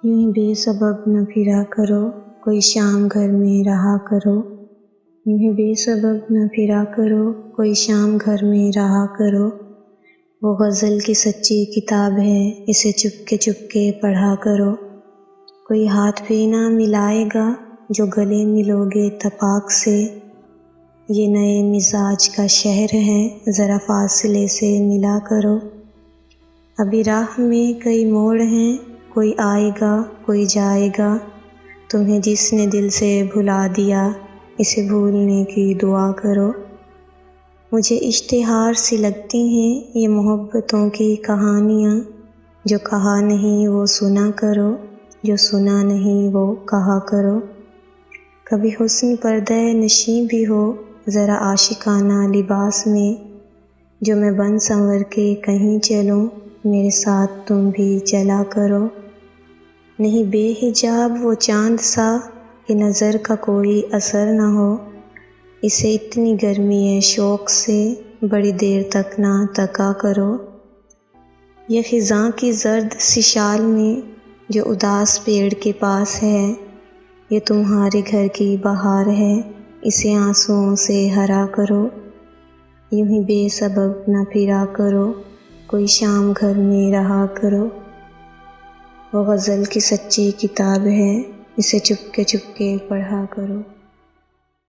यूं ही बेसबब न फिरा करो, कोई शाम घर में रहा करो। यूं ही बेसबब न फिरा करो, कोई शाम घर में रहा करो। वो गज़ल की सच्ची किताब है, इसे चुपके पढ़ा करो। कोई हाथ भी ना मिलाएगा, जो गले मिलोगे तपाक से। ये नए मिजाज का शहर है, ज़रा फासले से मिला करो। अभी राह में कई मोड़ हैं, कोई आएगा कोई जाएगा। तुम्हें जिसने दिल से भुला दिया, इसे भूलने की दुआ करो। मुझे इश्तिहार सी लगती हैं ये मोहब्बतों की कहानियाँ। जो कहा नहीं वो सुना करो, जो सुना नहीं वो कहा करो। कभी हुस्न पर्दे नशी भी हो, ज़रा आशिकाना लिबास में। जो मैं बन संवर के कहीं चलूँ, मेरे साथ तुम भी चला करो। नहीं बेहिजाब वो चाँद सा कि नज़र का कोई असर न हो। इसे इतनी गर्मी है शौक़ से, बड़ी देर तक ना तका करो। ये ख़िज़ां की ज़र्द सी शाल में जो उदास पेड़ के पास है, ये तुम्हारे घर की बहार है, इसे आंसुओं से हरा करो। यूं ही बेसबब न फिरा करो, कोई शाम घर में रहा करो। वो गज़ल की सच्ची किताब है, इसे चुपके पढ़ा करो।